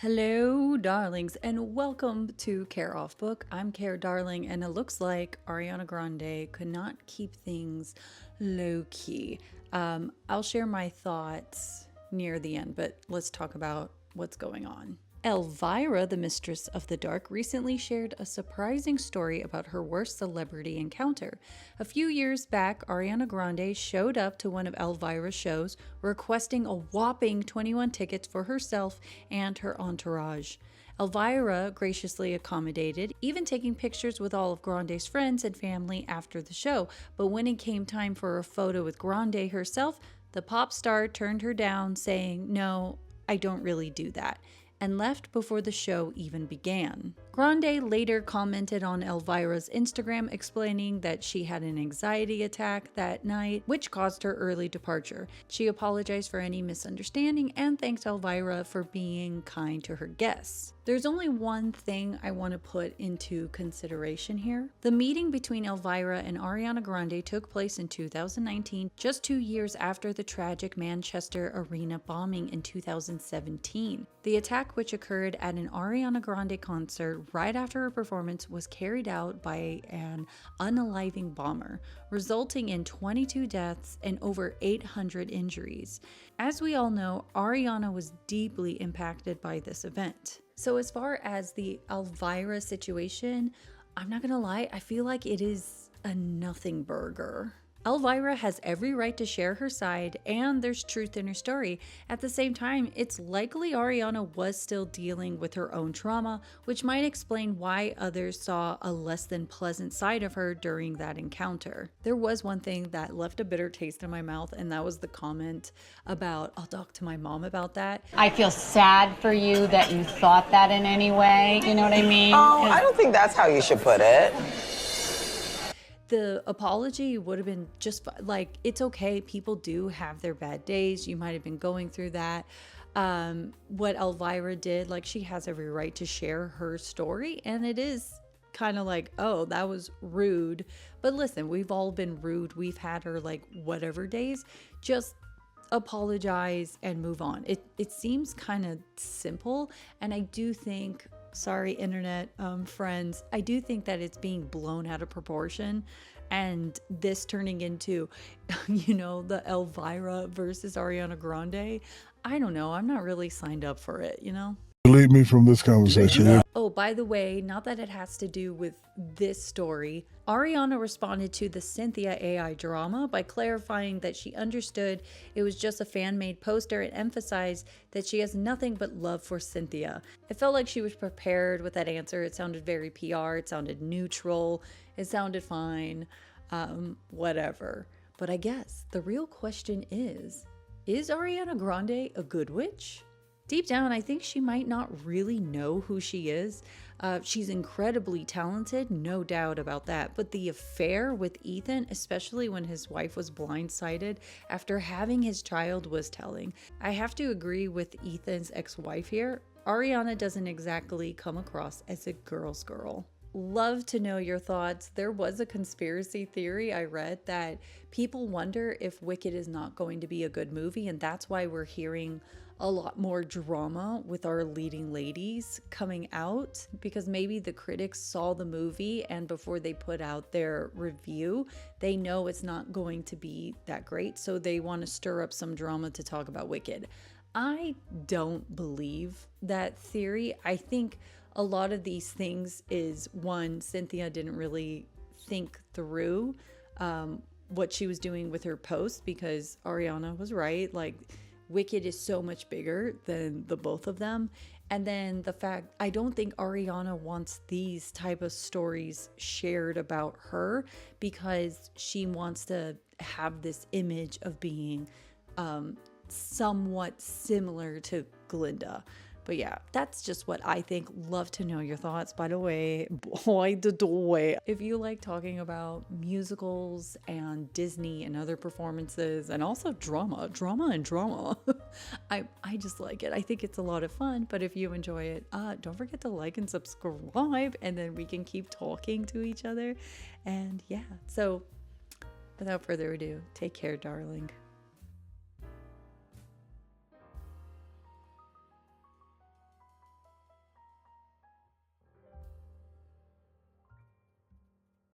Hello, darlings, and welcome to CareOffBook. I'm Care Darling, and it looks like Ariana Grande could not keep things low key. I'll share my thoughts near the end, but let's talk about what's going on. Elvira, the Mistress of the Dark, recently shared a surprising story about her worst celebrity encounter. A few years back, Ariana Grande showed up to one of Elvira's shows, requesting a whopping 21 tickets for herself and her entourage. Elvira graciously accommodated, even taking pictures with all of Grande's friends and family after the show. But when it came time for a photo with Grande herself, the pop star turned her down, saying, "No, I don't really do that," and left before the show even began. Grande later commented on Elvira's Instagram explaining that she had an anxiety attack that night, which caused her early departure. She apologized for any misunderstanding and thanked Elvira for being kind to her guests. There's only one thing I want to put into consideration here. The meeting between Elvira and Ariana Grande took place in 2019, just 2 years after the tragic Manchester Arena bombing in 2017. The attack, which occurred at an Ariana Grande concert right after her performance, was carried out by an unaliving bomber, resulting in 22 deaths and over 800 injuries. As we all know, Ariana was deeply impacted by this event. So as far as the Elvira situation, I'm not gonna lie, I feel like it is a nothing burger. Elvira has every right to share her side, and there's truth in her story. At the same time, it's likely Ariana was still dealing with her own trauma, which might explain why others saw a less than pleasant side of her during that encounter. There was one thing that left a bitter taste in my mouth, and that was the comment about, "I'll talk to my mom about that." I feel sad for you that you thought that in any way, you know what I mean? Oh, I don't think that's how you should put it. The apology would have been just like, it's okay. People do have their bad days. You might have been going through that. What Elvira did, like, she has every right to share her story. And it is kind of like, oh, that was rude. But listen, we've all been rude. We've had our like whatever days. Just apologize and move on. It seems kind of simple. And I do think, sorry, internet friends, I do think that it's being blown out of proportion, and this turning into, the Elvira versus Ariana Grande. I don't know. I'm not really signed up for it, Delete me from this conversation. Oh, by the way, not that it has to do with this story, Ariana responded to the Cynthia AI drama by clarifying that she understood it was just a fan-made poster and emphasized that she has nothing but love for Cynthia. It felt like she was prepared with that answer. It sounded very PR, it sounded neutral, it sounded fine, whatever. But I guess the real question is Ariana Grande a good witch? Deep down, I think she might not really know who she is. She's incredibly talented, no doubt about that. But the affair with Ethan, especially when his wife was blindsided after having his child, was telling. I have to agree with Ethan's ex-wife here. Ariana doesn't exactly come across as a girl's girl. Love to know your thoughts. There was a conspiracy theory I read that people wonder if Wicked is not going to be a good movie, and that's why we're hearing a lot more drama with our leading ladies coming out, because maybe the critics saw the movie and before they put out their review, they know it's not going to be that great, so they want to stir up some drama to talk about Wicked. I don't believe that theory. I think a lot of these things is, one, Cynthia didn't really think through what she was doing with her post, because Ariana was right, like, Wicked is so much bigger than the both of them. And then the fact, I don't think Ariana wants these type of stories shared about her because she wants to have this image of being somewhat similar to Glinda. But yeah, that's just what I think. Love to know your thoughts. By the way, if you like talking about musicals and Disney and other performances and also drama, I just like it. I think it's a lot of fun. But if you enjoy it, don't forget to like and subscribe, and then we can keep talking to each other. And yeah, so without further ado, take care, darling.